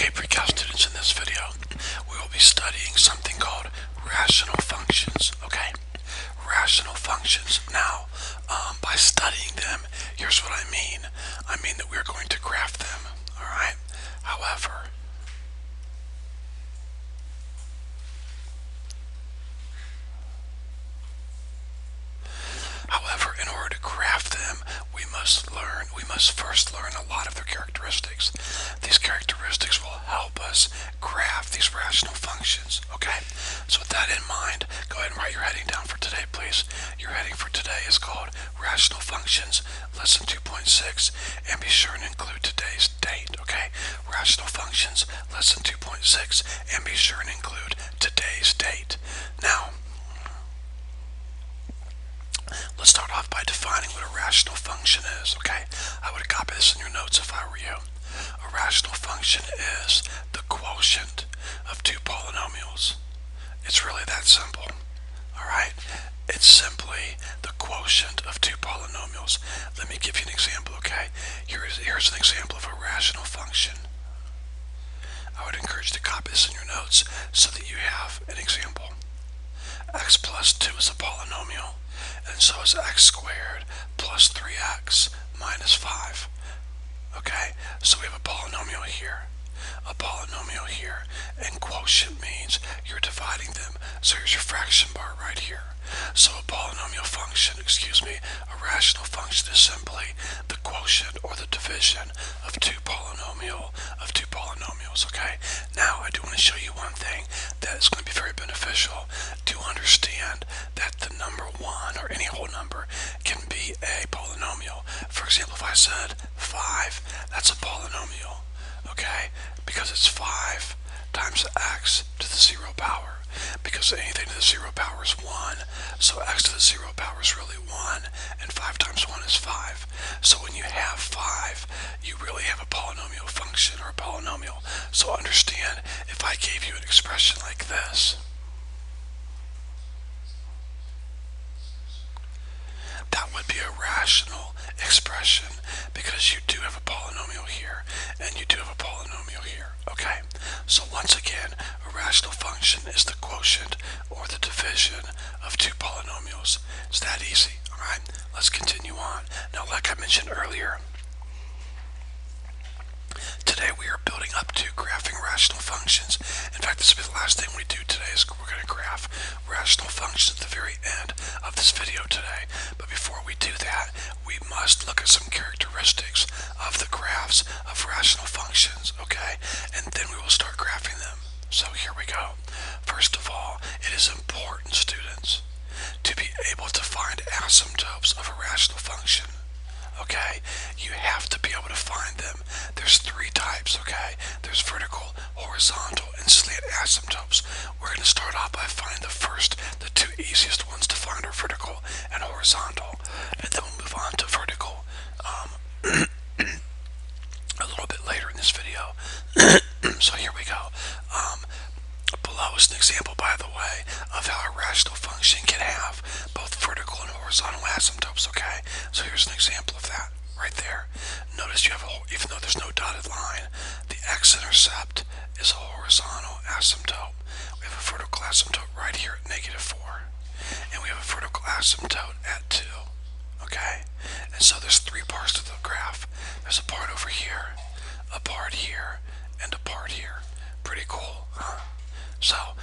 Hey pre-calc students, in this video we will be studying something called rational functions, okay? Rational functions. Now, by studying them, here's what I mean. I mean that we're going to graph them, alright? However, in order to graph them, we must first learn a lot of their characteristics. These characteristics will help us graph these rational functions, okay? So with that in mind, go ahead and write your heading down for today, please. Your heading for today is called Rational Functions, Lesson 2.6, and be sure and include today's date, okay? Rational Functions, Lesson 2.6, and be sure and include today's date. Now, let's start off by defining what a rational function is, okay? I would copy this in your notes if I were you. A rational function is the quotient of two polynomials. It's really that simple, alright? It's simply the quotient of two polynomials. Let me give you an example, okay? Here's an example of a rational function. I would encourage you to copy this in your notes so that you have an example. X plus 2 is a polynomial, and so is x squared plus 3x minus 5. Okay, so we have a polynomial here, and quotient means you're dividing them, so here's your fraction bar right here. So a polynomial function, a rational function is simply the quotient or the division of two polynomials, okay? Now, I do want to show you one thing that is going to be very beneficial to understand that the number 1, or any whole number, can be a polynomial. For example, if I said 5, that's a polynomial, okay? Because it's 5 times x to the 0 power. Because anything to the 0 power is 1, so x to the 0 power is really 1, and 5 times 1 is 5. So when you have 5, you really have a polynomial function, or a polynomial. So understand, if I gave you an expression like this, that would be a rational expression, because you do have a polynomial here, and you do have a polynomial here, okay? So once again, a rational function is the quotient or the division of two polynomials. It's that easy, alright? Let's continue on. Now, like I mentioned earlier, today we are building up to graphing rational functions. In fact, this will be the last thing we do today, is we're going to graph rational functions at the very end of this video today. But before we do that, we must look at some characteristics of the graphs of rational functions, okay? And then we will start graphing them. So here we go. First of all, it is important, students, to be able to find asymptotes of a rational function. Okay, you have to be able to find them. There's 3 types, okay? There's vertical, horizontal, and slant asymptotes. We're going to start off by finding the 2 easiest ones to find are vertical and horizontal, and then we'll move on to vertical a little bit later in this video. So here we go. Below is an example, by the way, of how a rational function can have both vertical and horizontal asymptotes, okay? So here's an example of that right there. Notice you have even though there's no dotted line, the x-intercept is a horizontal asymptote. We have a vertical asymptote right here at -4, and we have a vertical asymptote at 2, okay? And so there's 3 parts to the graph. There's a part over here, a part here, and a part here. Pretty cool, huh? So,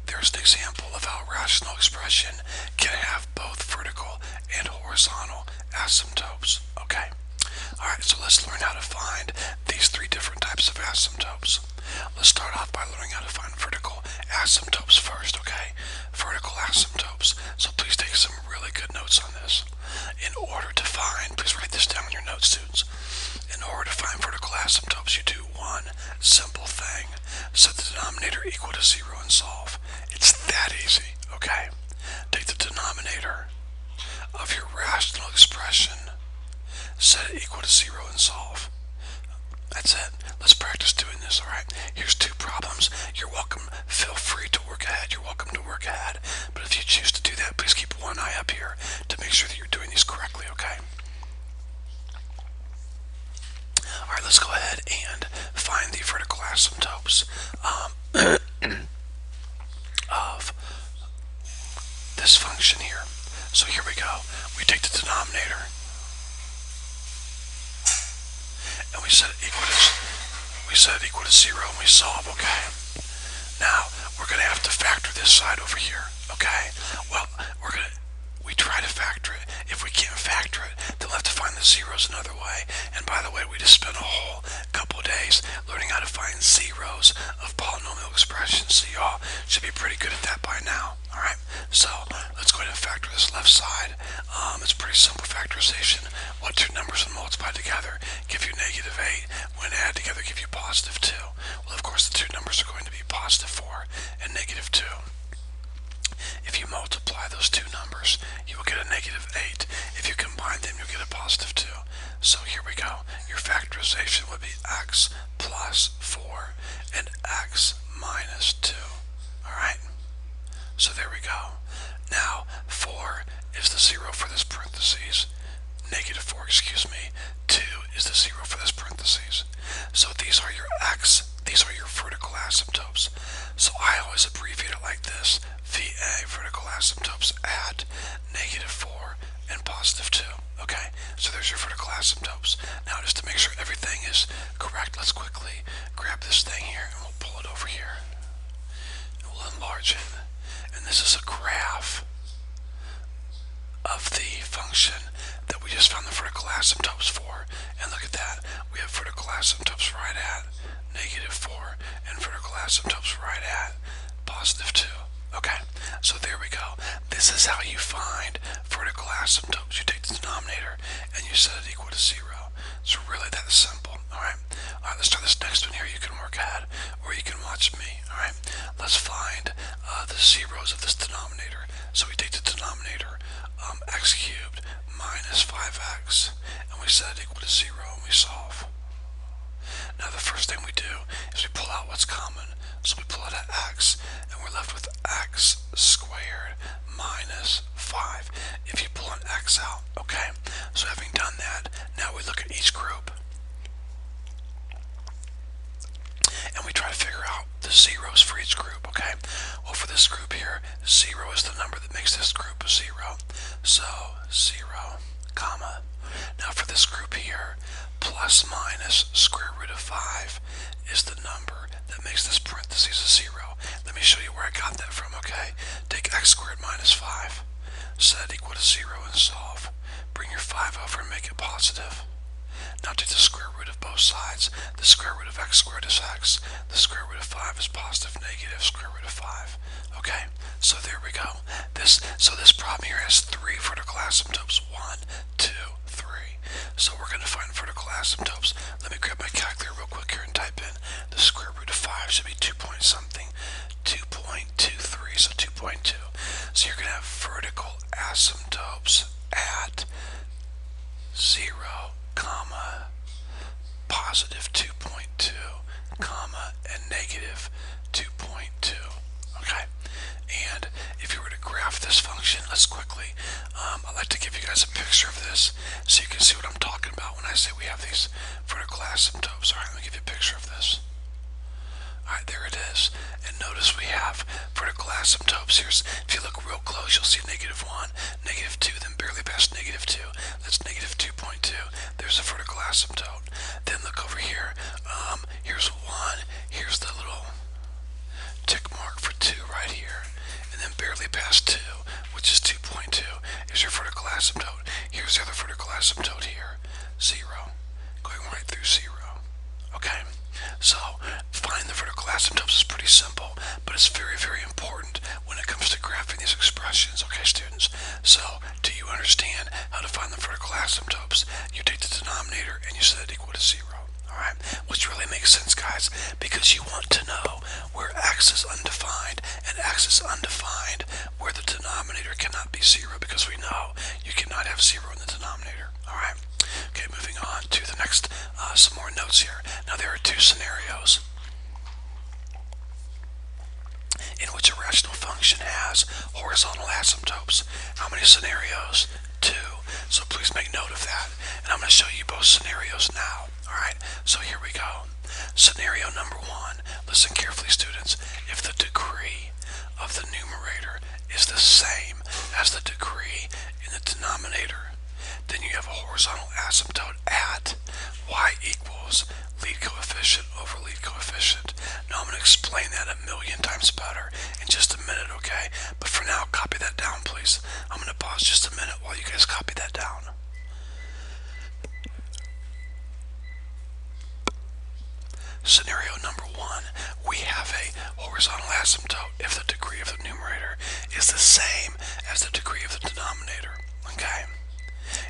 there's an example of how a rational expression can have both vertical and horizontal asymptotes, okay? Alright, so let's learn how to find these 3 different types of asymptotes. Let's start off by learning how to find vertical asymptotes first, okay? Vertical asymptotes. So please take some really good notes on this. In order to find, please write this down in your notes, students. In order to find vertical asymptotes, you do one simple thing. Set the denominator equal to 0 and solve. It's that easy, okay? Take the denominator of your rational expression, set it equal to 0 and solve. That's it. Let's practice doing this, alright? Here's 2 problems. You're welcome. Feel free to work ahead. You're welcome to work ahead. But if you choose to do that, please keep one eye up here to make sure that you're doing these correctly, okay? Alright, let's go ahead and find the vertical asymptotes of this function here. So here we go. We take the denominator and we set it equal to 0 and we solve, okay? Now, we're going to have to factor this side over here, okay? Well, we try to factor it. If we can't factor it, then we'll have to find the zeros another way. And by the way, we just spent a whole couple of days learning how to find zeros of polynomial expressions, so y'all should be pretty good at that by now, alright? So, let's go ahead and factor this left side. It's pretty simple factorization. What two numbers when multiplied together give you negative 8, when added together give you positive 2. Well, of course, the two numbers are going to be positive 4 and negative 2. If you multiply those two numbers, you will get a negative 8. If you combine them, you'll get a positive 2. So here we go. Your factorization would be x plus 4 and x minus 2. Alright? So there we go. Now, 4 is the 0 for this parentheses. Negative 4, excuse me. 2 is the 0 for this parentheses. So these are your these are your vertical asymptotes. So I always abbreviate it like this. VA, vertical asymptotes at negative 4 and positive 2. Okay, so there's your vertical asymptotes. Now just to make sure everything is correct, let's quickly grab this thing here and we'll pull it over here. And we'll enlarge it. And this is a graph of the function that we just found the vertical asymptotes for. And look at that. We have vertical asymptotes right at negative 4 and vertical asymptotes right at positive 2. Okay, so there we go. This is how you find vertical asymptotes. You take the denominator and you set it equal to 0. It's really that simple. Alright, let's try this next one here. You can work ahead or you can watch me. Alright, let's find the zeros of this denominator. So we take the denominator, x cubed minus 5x, and we set it equal to 0 and we solve. Now the first thing we do is we pull out what's common. So we pull out x, and we're left with x squared minus 5. If you pull an x out, okay? So having done that, now we look at each group. And we try to figure out the zeros for each group, okay? Well, for this group here, 0 is the number that makes this group a 0. So, 0, comma. Now for this group here, plus minus square root of 5 is the number that makes this parentheses a 0. Let me show you where I got that from, okay? Take x squared minus 5, set it equal to 0 and solve. Bring your 5 over and make it positive. Now take the square root of both sides. The square root of x squared is x. The square root of 5 is positive negative square root of 5. Okay, so there we go. So this problem here has 3 vertical asymptotes. 1, 2, 3. So we're going to find vertical asymptotes. Let me grab my calculator real quick here and type in the square root of 5 should be 2 point something. 2.23, so 2.2. So you're going to have vertical asymptotes at 0, comma, positive 2.2, comma, and negative 2.2. Okay, and if you were to graph this function, let's quickly, I'd like to give you guys a picture of this so you can see what I'm talking about when I say we have these vertical asymptotes. Alright, let me give you a picture of this. Alright, there it is. And notice we have vertical asymptotes. If you look real close, you'll see negative 1, negative 2, then barely past negative 2. That's negative 2.2. There's a vertical asymptote. Then look over here. Here's 1. Here's the little tick mark for 2 right here. And then barely past 2, which is 2.2, is your vertical asymptote. Here's the other vertical asymptote here. 0. Going right through 0. Okay? So, finding the vertical asymptotes is pretty simple, but it's very, very important when it comes to graphing these expressions, okay, students? So, do you understand how to find the vertical asymptotes? You take the denominator and you set it equal to 0, alright? Which really makes sense, guys, because you want to know where x is undefined and x is undefined where the denominator cannot be 0, because we know you cannot have 0 in the denominator, alright? Okay, moving on to the next, some more notes here. Now there are 2 scenarios in which a rational function has horizontal asymptotes. How many scenarios? 2. So please make note of that. And I'm going to show you both scenarios now. Alright, so here we go. Scenario number one. Listen carefully, students. If the degree of the numerator is the same as the degree in the denominator, then you have a horizontal asymptote at y equals lead coefficient over lead coefficient. Now I'm going to explain that a million times better in just a minute, okay? But for now, copy that down, please. I'm going to pause just a minute while you guys copy that down. Scenario number one, we have a horizontal asymptote if the degree of the numerator is the same as the degree of the denominator, okay?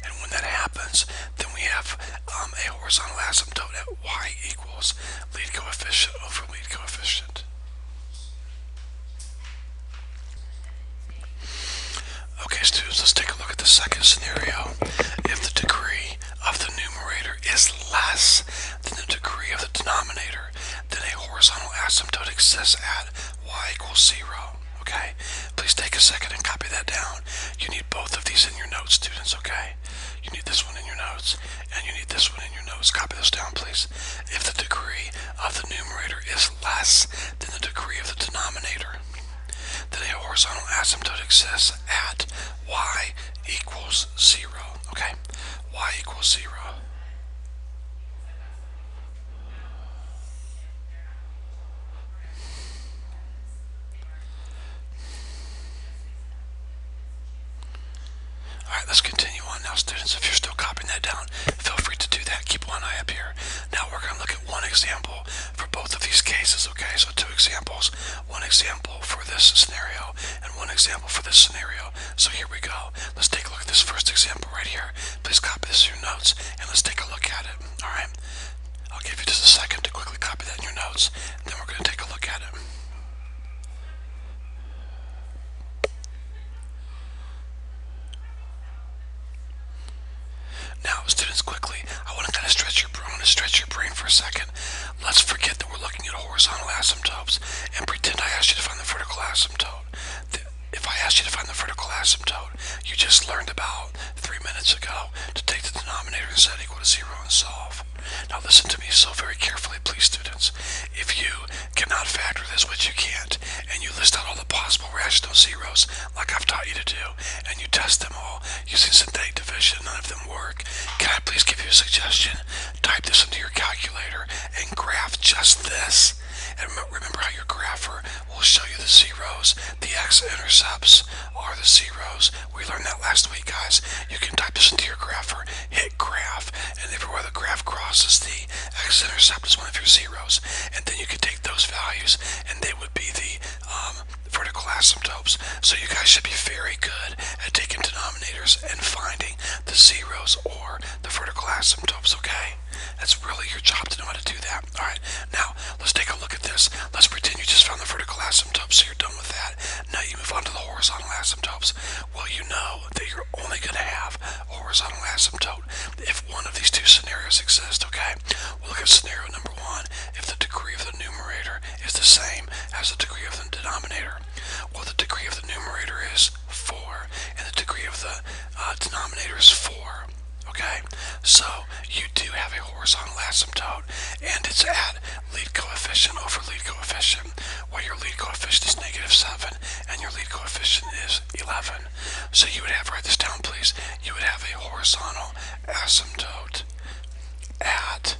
And when that happens, then we have a horizontal asymptote at y equals lead coefficient over lead coefficient. Okay, students, let's take a look at the second scenario. If the degree of the numerator is less than the degree of the denominator, then a horizontal asymptote exists at y equals 0. Okay? Please take a second and copy that down. You need both of these in your notes, students, okay? You need this one in your notes, and you need this one in your notes. Copy this down, please. If the degree of the numerator is less than the degree of the denominator, then a horizontal asymptote exists at y equals 0. Okay? Y equals 0. Alright, let's continue on now, students. If you're still copying that down, feel free to do that. Keep one eye up here. Now we're going to look at one example for both of these cases, okay? So two examples. One example for this scenario and one example for this scenario. So here we go. Let's take a look at this first example right here. Please copy this in your notes and let's take a look at it. Alright? I'll give you just a second to quickly copy that in your notes, and then we're going to take a look at it. Now, students, quickly, I want to kind of stretch your brain for a second. Let's forget that we're looking at horizontal asymptotes and pretend I asked you to find the vertical asymptote. If I asked you to find the vertical asymptote, you just learned about 3 minutes ago to take the denominator and set equal to 0 and solve. Now listen to me so very carefully, please, students. If you cannot factor this, which you can't, and you list out all the possible rational zeros like I've taught you to do, and you test them all using synthetic division, none of them work, can I please give you a suggestion? Type this into your calculator and graph just this. And remember how your grapher will show you the zeros. The x-intercepts are the zeros. We learned that last week, guys. You can type this into your grapher, hit graph, and everywhere the graph crosses, the x-intercept is one of your zeros. And then you can take those values, and they would be the vertical asymptotes. So you guys should be very good at taking denominators and finding the zeros or the vertical asymptotes, okay? That's really your job to know how to do that. Alright, now let's take a look at this. Let's pretend you just found the vertical asymptote, so you're done with that. Now you move on to the horizontal asymptotes. Well, you know that you're only going to have a horizontal asymptote if one of these two scenarios exist, okay? We'll look at scenario number one. If the degree of the numerator is the same as the degree of the denominator, well, the degree of the numerator is 4, and the degree of the denominator is 4. Okay, so you do have a horizontal asymptote, and it's at lead coefficient over lead coefficient, where your lead coefficient is -7 and your lead coefficient is 11. So you would have, write this down please, you would have a horizontal asymptote at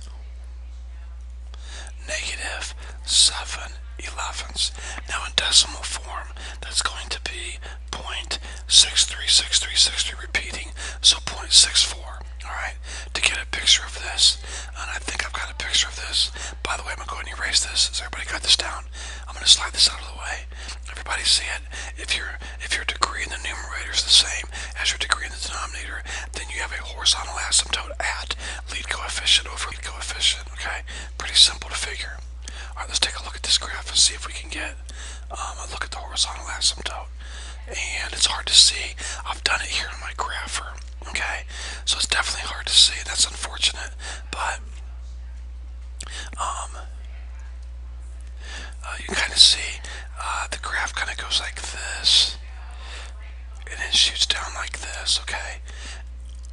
-7/11. Now in decimal form, that's going to be 0.636363 repeating, so 0.64. Alright, to get a picture of this, and I think I've got a picture of this. By the way, I'm going to go ahead and erase this. Has everybody got this down? I'm going to slide this out of the way. Everybody see it? If your degree in the numerator is the same as your degree in the denominator, then you have a horizontal asymptote at lead coefficient over lead coefficient. Okay, pretty simple to figure. Alright, let's take a look at this graph and see if we can get a look at the horizontal asymptote. And it's hard to see. I've done it here in my grapher. Okay, so it's definitely hard to see. That's unfortunate, but you can kind of see the graph kind of goes like this, and it shoots down like this. Okay,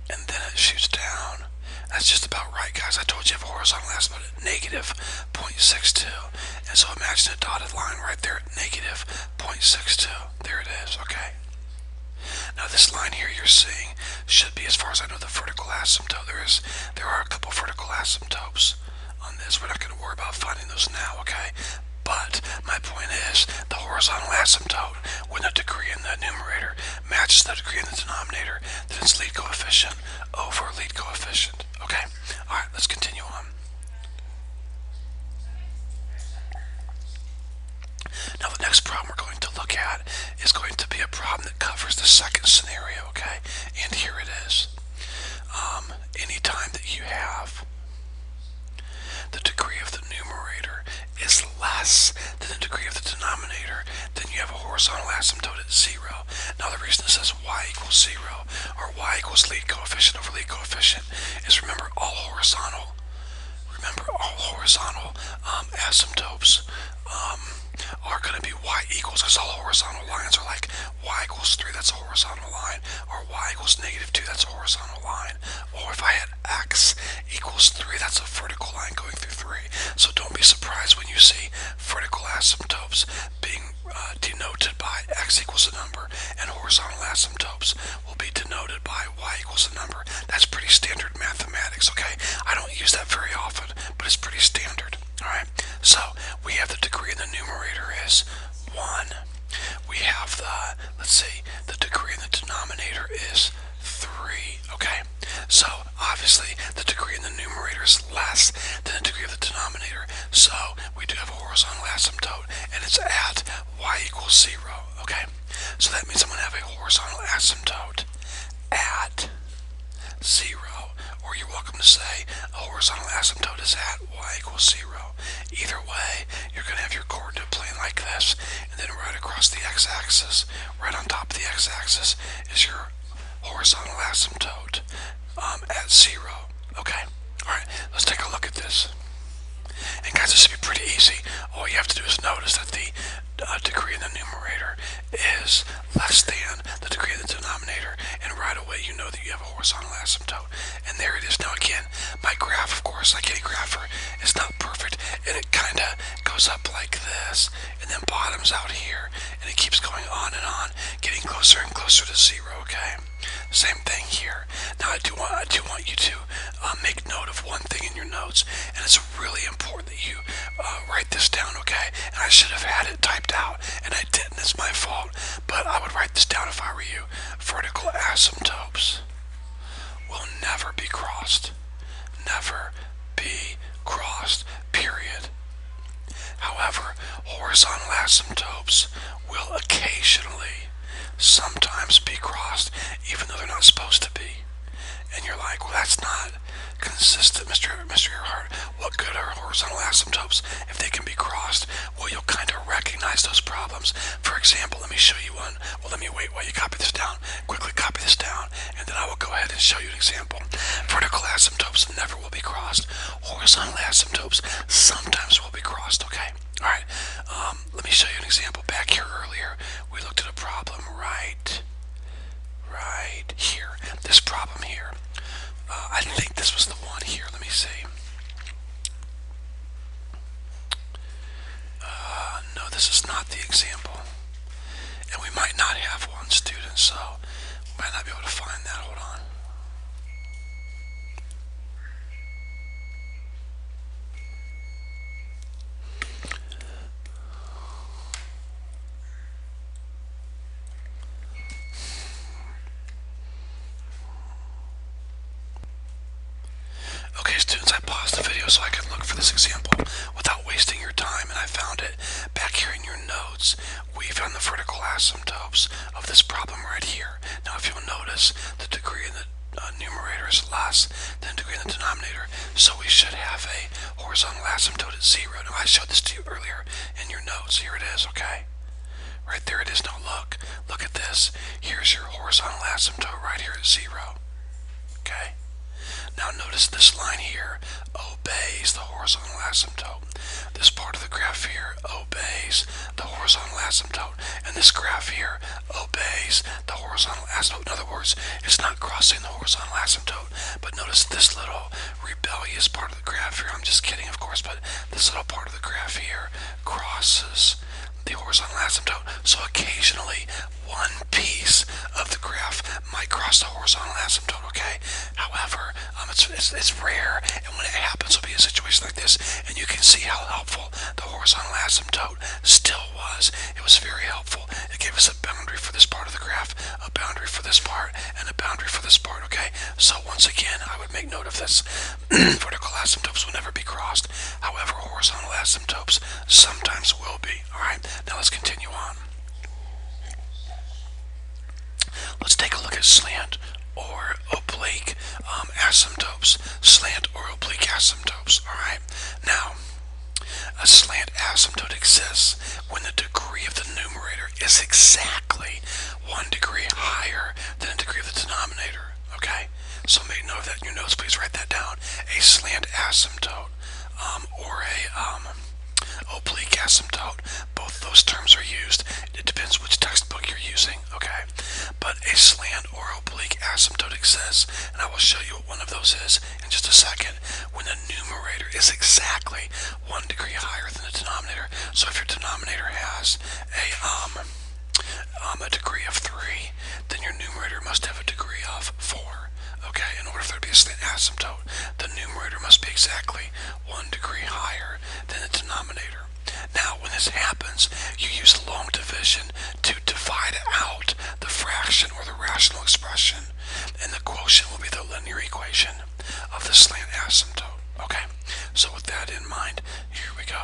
and then it shoots down, That's just about right, guys. I told you you have a horizontal asymptote at negative 0.62. And so imagine a dotted line right there at negative 0.62. There it is, okay? Now this line here you're seeing should be, as far as I know, the vertical asymptote. There are a couple vertical asymptotes on this. We're not going to worry about finding those now, okay? But my point is, the horizontal asymptote, when the degree in the numerator matches the degree in the denominator, then it's lead coefficient over lead coefficient. Okay? Alright, let's continue on. Now the next problem we're going to look at is going to be a problem that covers the second scenario, okay? And here it is. Anytime that you have the degree of the numerator is less than the degree of the denominator, then you have a horizontal asymptote at 0. Now the reason it says y equals 0, or y equals lead coefficient over lead coefficient, is remember all horizontal asymptotes are going to be y equals, because all horizontal lines are like y equals 3, that's a horizontal line, or y equals negative 2, that's a horizontal line, or if I had x equals 3, that's a vertical line going through 3. So don't be surprised when you see vertical asymptotes being denoted by x equals a number, and horizontal asymptotes will be denoted by y equals a number. That's pretty standard mathematics, okay? I don't use that very often, but it's pretty standard. Alright, so we have the degree in the numerator is 1. We have the degree in the denominator is 3. Okay, so obviously the degree in the numerator is less than the degree of the denominator. So we do have a horizontal asymptote, and it's at y equals 0. Okay, so that means I'm going to have a horizontal asymptote at 0. Or you're welcome to say a horizontal asymptote is at y equals 0. Either way, you're going to have your coordinate plane like this, and then right across the x-axis, right on top of the x-axis, is your horizontal asymptote at 0. Okay? Alright, let's take a look at this. And guys, this should be pretty easy. All you have to do is notice that the degree in the numerator is less than the degree in the denominator, and right away you know that you have a horizontal asymptote. And there it is. Now again, my graph, of course, like any grapher, is not perfect, and it kind of goes up like this, and then bottoms out here, and it keeps going on and on, getting closer and closer to 0, okay? Same thing here. Now I do want you to make note of one thing in your notes, and it's really important that you write this down, okay? And I should have had it typed out, and I didn't. It's my fault, but I would write this down if I were you. Vertical asymptotes will never be crossed. Never be crossed, period. However, horizontal asymptotes will occasionally, sometimes be crossed, even though they're not supposed to be. And you're like, well, that's not consistent, Mr. Earhart. What good are horizontal asymptotes if they can be crossed? Well, you'll kind of recognize those problems. For example, let me show you one. Well, let me wait while you copy this down. Quickly copy this down, and then I will go ahead and show you an example. Vertical asymptotes never will be crossed. Horizontal asymptotes sometimes will be crossed, okay? Alright, let me show you an example. Back here earlier, we looked at a problem right here. This problem here. I think this was the one here. Let me see. No, this is not the example. And we might not have one, students, so we might not be able to find that. Hold on. Okay, students, I paused the video so I could look for this example without wasting your time, and I found it back here in your notes. We found the vertical asymptotes of this problem right here. Now, if you'll notice, the degree in the numerator is less than the degree in the denominator, so we should have a horizontal asymptote at 0. Now, I showed this to you earlier in your notes. Here it is, okay? Right there it is. Now, look at this. Here's your horizontal asymptote right here at 0. Okay? Now notice this line here obeys the horizontal asymptote. This part of the graph here obeys the horizontal asymptote. And this graph here obeys the horizontal asymptote. In other words, it's not crossing the horizontal asymptote. But notice this little rebellious part of the graph here. I'm just kidding, of course, but this little part of the graph here crosses the horizontal asymptote. So occasionally one piece of the graph might cross the horizontal asymptote, okay? However, it's rare, and when it happens, it'll be a situation like this, and you can see how helpful the horizontal asymptote still was. It was very helpful. It gave us a boundary for this part of the graph, a boundary for this part, and a boundary for this part, okay? So once again, I would make note of this. Vertical asymptotes will never be crossed. However, horizontal asymptotes sometimes will be, alright? Now let's continue on. Let's take a look at slant or oblique asymptotes. Slant or oblique asymptotes, alright? Now, a slant asymptote exists when the degree of the numerator is exactly 1 degree higher than the degree of the denominator, okay? So make note of that in your notes. Please write that down. A slant asymptote or a oblique asymptote, both those terms are used. It depends which textbook you're using, okay? But a slant or oblique asymptote exists, and I will show you what one of those is in just a second, when the numerator is exactly 1 degree higher than the denominator. So if your denominator has a degree of 3, then your numerator must have a degree of 4. Okay, in order for there to be a slant asymptote, the numerator must be exactly 1 degree higher than the denominator. Now, when this happens, you use long division to divide out the fraction or the rational expression, and the quotient will be the linear equation of the slant asymptote. Okay, so with that in mind, here we go.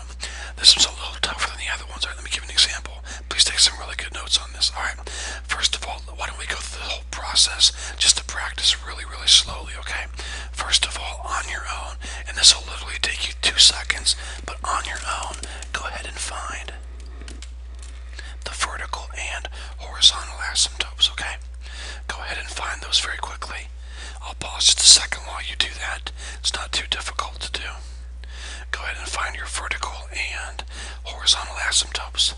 This one's a little tougher than the other ones. All right, let me give you an example. Please take some really good notes on this. All right, first of all, why don't we go through the whole process just to practice really, really slowly, okay? First of all, on your own, and this will literally take you 2 seconds, but on your own, go ahead and find the vertical and horizontal asymptotes, okay? Go ahead and find those very quickly. I'll pause just a second while you do that. It's not too difficult to do. Go ahead and find your vertical and horizontal asymptotes.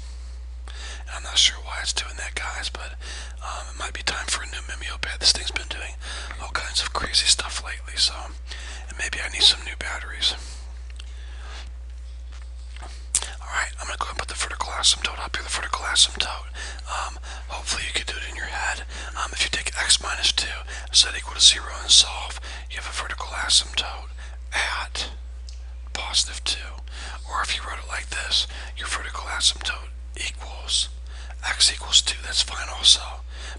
And I'm not sure why it's doing that, guys, but it might be time for a new mimeopad. This thing's been doing all kinds of crazy stuff lately, so and maybe I need some new batteries. Alright, I'm going to go and put the vertical asymptote up here, the vertical asymptote. Hopefully you can do it in your head. If you take x minus 2, set equal to 0 and solve, you have a vertical asymptote at positive 2. Or if you wrote it like this, your vertical asymptote equals x equals 2. That's fine also,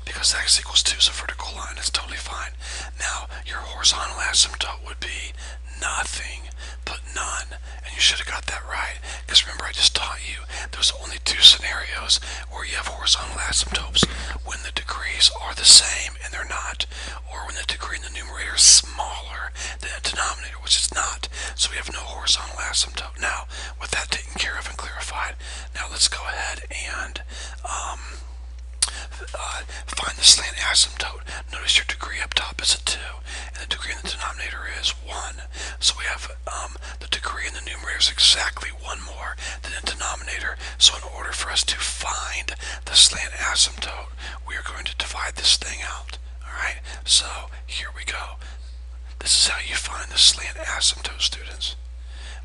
because x equals 2 is a vertical line. It's totally fine. Now, your horizontal asymptote would be nothing but none, and you should have got that right, because remember I just taught you there's only 2 scenarios where you have horizontal asymptotes: when the degrees are the same and they're not, or when the degree in the numerator is smaller than the denominator, which is not. So we have no horizontal asymptote. Now, with that taken care of and clarified, now let's go ahead and find the slant asymptote. Notice your degree up top is a 2, and the degree in the denominator is 1. So we have the degree in the numerator is exactly 1 more than the denominator. So in order for us to find the slant asymptote, we are going to divide this thing out. Alright, so here we go. This is how you find the slant asymptote, students.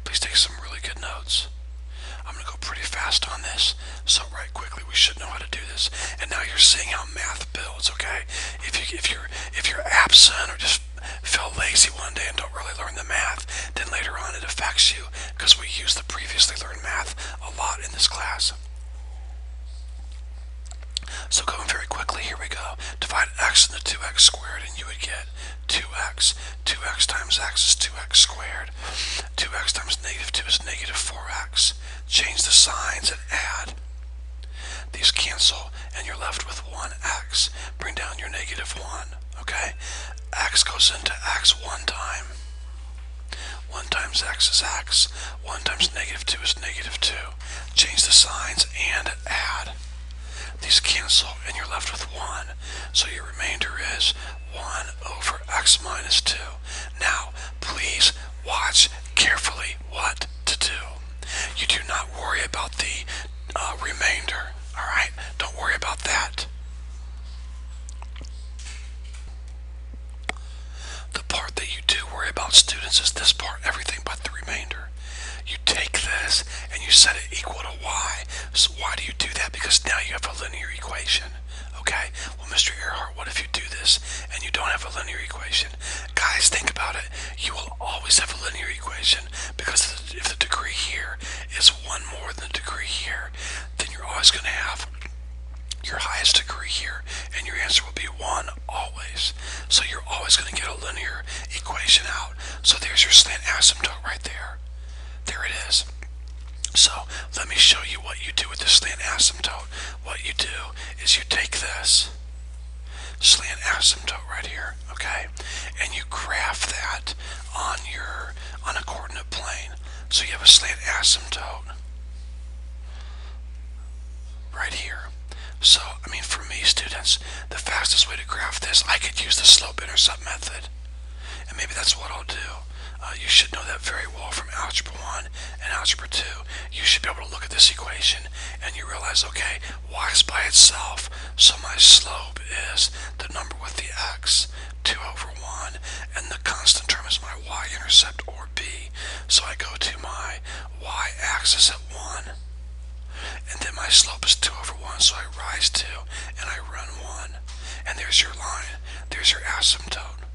Please take some really good notes. I'm going to go pretty fast on this, so right quickly we should know how to do this. And now you're seeing how math builds, okay? If you're absent or just feel lazy one day and don't really learn the math, then later on it affects you, because we use the previously learned math a lot in this class. So going very quickly, here we go. Divide x into 2x squared, and you would get 2x. 2x times x is 2x squared. 2x times negative 2 is negative 4x. Change the signs and add. These cancel, and you're left with 1x. Bring down your negative 1, okay? X goes into x 1 time. 1 times x is x. 1 times negative 2 is negative 2. Change the signs and add. These cancel, and you're left with 1. So your remainder is 1 over x minus 2. Now, please watch carefully what to do. You do not worry about the remainder, all this and you set it equal to y. So why do you do that? Because now you have a linear equation. Okay, well, Mr. Earhart, what if you do this and you don't have a linear equation? Guys, think about it. You will always have a linear equation because if the degree here is 1 more than the degree here, then you're always going to have your highest degree here, and your answer will be 1 always. So you're always going to get a linear equation out. So there's your slant asymptote right there. There it is. So let me show you what you do with the slant asymptote. What you do is you take this slant asymptote right here, okay, and you graph that on a coordinate plane. So you have a slant asymptote right here. So, I mean, for me, students, the fastest way to graph this, I could use the slope-intercept method. And maybe that's what I'll do. You should know that very well from Algebra 1 and Algebra 2. You should be able to look at this equation and you realize, okay, y is by itself, so my slope is the number with the x, 2 over 1, and the constant term is my y-intercept, or b. So I go to my y-axis at 1, and then my slope is 2 over 1, so I rise 2, and I run 1. And there's your line. There's your asymptote.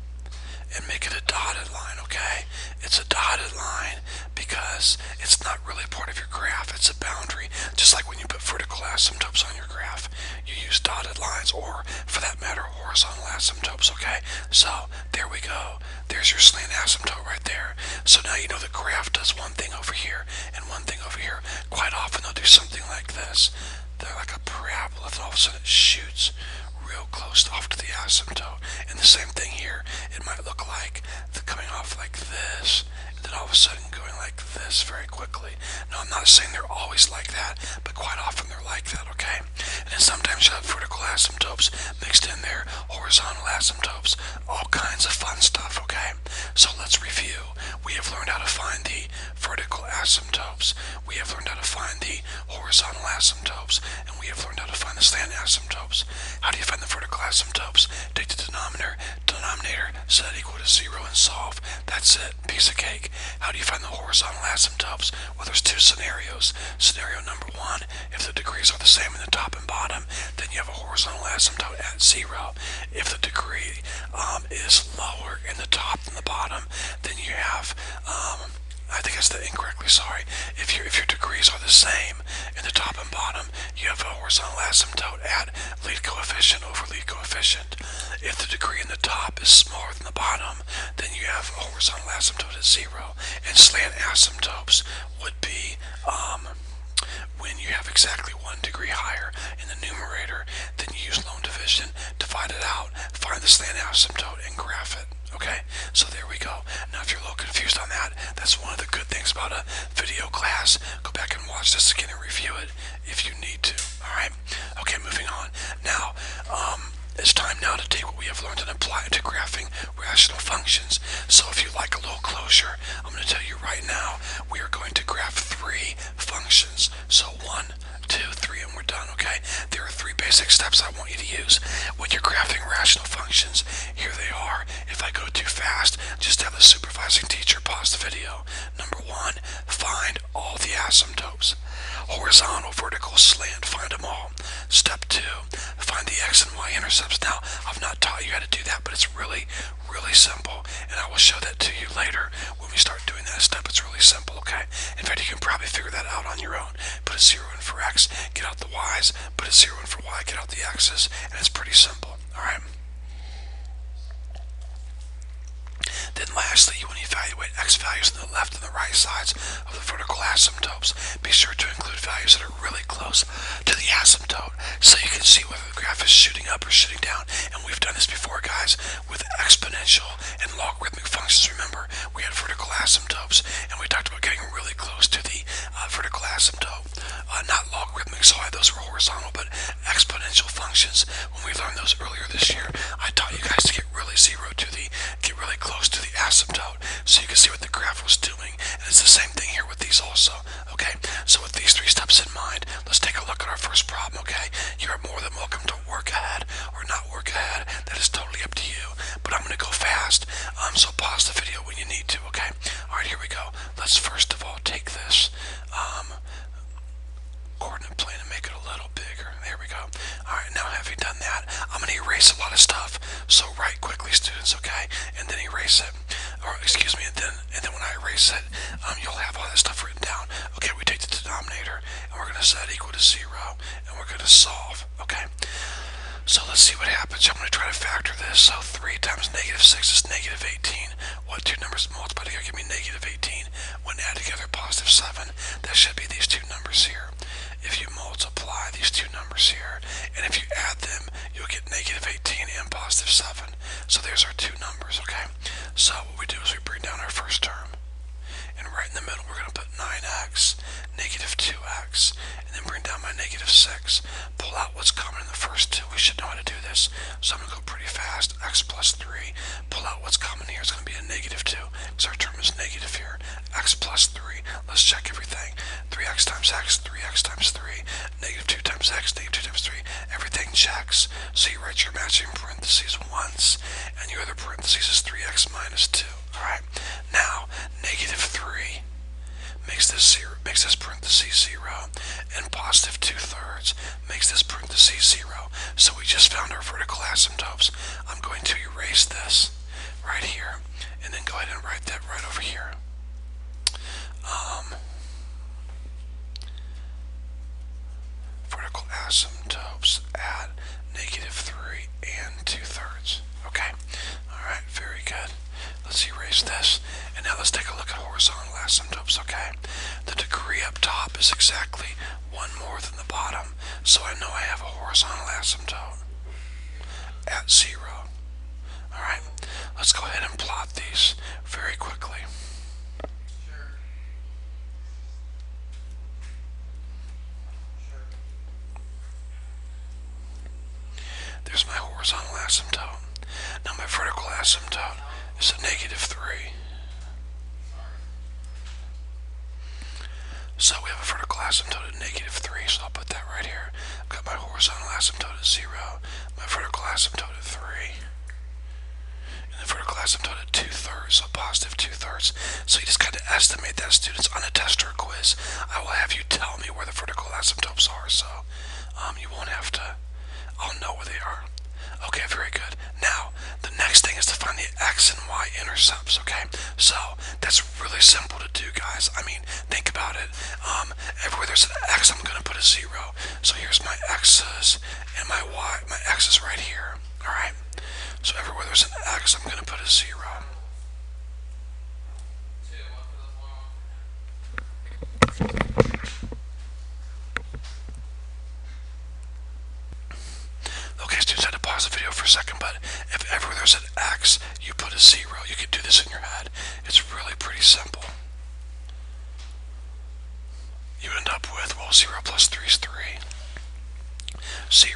And make it a dotted line, okay? It's a dotted line because it's not really part of your graph. It's a boundary. Just like when you put vertical asymptotes on your graph, you use dotted lines, or for that matter, horizontal asymptotes, okay? So there we go. There's your slant asymptote right there. So now you know the graph does one thing over here and one thing over here. Quite often they'll do something like this. They're like a parabola, and all of a sudden it shoots real close off to the asymptote. And the same thing here. It might look like they're coming off like this, and then all of a sudden going like this very quickly. Now, I'm not saying they're always like that, but quite often they're like that, okay? And then sometimes you have vertical asymptotes mixed in there, horizontal asymptotes, all kinds of fun stuff, okay? So let's review. We have learned how to find the vertical asymptotes. We have learned how to find the horizontal asymptotes, and we have learned how to find the slant asymptotes. How do you find the vertical asymptotes? Take the denominator, set it equal to 0, and solve. That's it. Piece of cake. How do you find the horizontal asymptotes? Well, there's two scenarios. Scenario number 1, if the degrees are the same in the top and bottom, then you have a horizontal asymptote at 0. If the degree is lower in the top than the bottom, then you have I think I said that incorrectly, sorry. If your degrees are the same in the top and bottom, you have a horizontal asymptote at lead coefficient over lead coefficient. If the degree in the top is smaller than the bottom, then you have a horizontal asymptote at 0. And slant asymptotes would be when you have exactly 1 degree higher in the numerator, then you use lone division, divide it out, find the slant asymptote, and graph it. Okay, so there we go. Now, if you're a little confused on that, that's one of the good things about a video class. Go back and watch this again and review it if you need to. All right. Okay, moving on. Now, it's time now to take what we have learned and apply it to graphing rational functions. So if you like a little closure, I'm going to tell you right now, we are going to graph 3 functions. So 1, 2, 3, and we're done, okay? There are 3 basic steps I want you to use when you're graphing rational functions. Here they are. If I go too fast, just have the supervising teacher pause the video. Number 1, find all the asymptotes. Horizontal, vertical, slant, find them all. Step 2, find the x and y intercepts. Now, I've not taught you how to do that, but it's really, really simple, and I will show that to you later when we start doing that step. It's really simple, okay? In fact, you can probably figure that out on your own. Put a 0 in for x, get out the y's, put a 0 in for y, get out the x's, and it's pretty simple, all right? Then lastly, you want to evaluate x values on the left and the right sides of the vertical asymptotes. Be sure to include values that are really close to the asymptote so you can see whether the graph is shooting up or shooting down. And we've done this before, guys, with exponential and logarithmic functions. Remember, we had vertical asymptotes, and we talked about getting really close to the vertical asymptote. Not logarithmic, so those were horizontal, but exponential functions. When we learned those earlier this year, I taught you guys to get really close to the asymptote so you can see what the graph was doing. And it's the same thing here with these also. Okay, so with these 3 steps in mind, let's take a look at our first problem, okay? You are more than welcome to work ahead or not work ahead. That is totally up to you. But I'm going to go fast, so pause the video when you need to, okay? All right, here we go. Let's first of all take this to set equal to 0, and we're going to solve. Okay, so let's see what happens. I'm going to try to factor this. So 3 times negative 6 is negative 18. What two numbers multiply together give me negative 18? When added together, positive 7. That should be these two numbers here. If you multiply these two numbers here, and if you add them, you'll get negative 18 and positive 7. So there's our two numbers, okay? So what we do is we bring down our first term, and right in the middle we're going to put 9x, negative 2x, and then bring down my negative 6. Pull out what's common in the first two. We should know how to do this, so I'm going to go pretty fast. X plus 3. Pull out what's common here. It's going to be a negative 2, because our term is negative here. X plus 3. Let's check everything. 3x times x, 3x times 3. Negative 2 times x, negative 2 times 3. Everything checks. So you write your matching parentheses once, and your other parentheses is 3x minus 2. Alright, now negative 3 makes this parentheses 0, and positive 2/3 makes this parentheses 0. So we just found our vertical asymptotes. I'm going to erase this right here, and then go ahead and write that right over here. Vertical asymptotes at negative 3 and 2/3. Okay, alright, very good. Let's erase this, and now let's take a look at horizontal asymptotes, okay? The degree up top is exactly 1 more than the bottom, so I know I have a horizontal asymptote at 0. Alright, let's go ahead and plot these very quickly. There's my horizontal asymptote. Now my vertical asymptote is a negative 3. So we have a vertical asymptote at negative 3, so I'll put that right here. I've got my horizontal asymptote at 0, my vertical asymptote at 3, and the vertical asymptote at 2/3, so positive 2/3. So you just kind of estimate that, students, on a test or a quiz. I will have you tell me where the vertical asymptotes are, so you won't have to, I'll know where they are. Okay, very good. Now, the next thing is to find the x and y intercepts, okay? So, that's really simple to do, guys. I mean, think about it. Everywhere there's an x, I'm going to put a 0. So here's my x's, and my y, my x is right here, alright? So everywhere there's an x, I'm going to put a 0. Okay, students, I had to pause the video for a second, but if ever there's an x, you put a 0. You can do this in your head. It's really pretty simple. You end up with, well, 0 plus 3 is 3. 0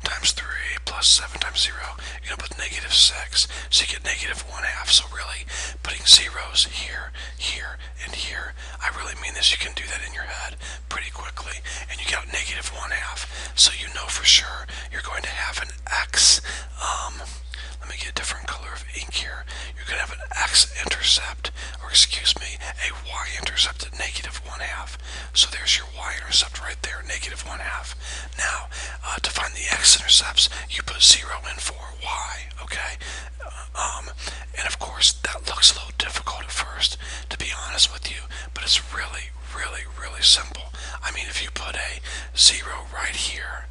times 3 plus 7 times 0, you end up with negative 6. So you get negative 1/2. So really, putting zeros here, here, and here, I really mean this. You can do that in your head pretty quickly, and you got negative 1/2. So you know for sure you're going to have an x. Let me get a different color of ink here. You're going to have an x-intercept, or excuse me, a y-intercept at negative 1/2. So there's your y-intercept right there, negative 1/2. Now, to find the x-intercepts, you put 0 in for y, okay? And of course, that looks a little difficult at first, to be honest with you, but it's really, really, really simple. I mean, if you put a 0 right here,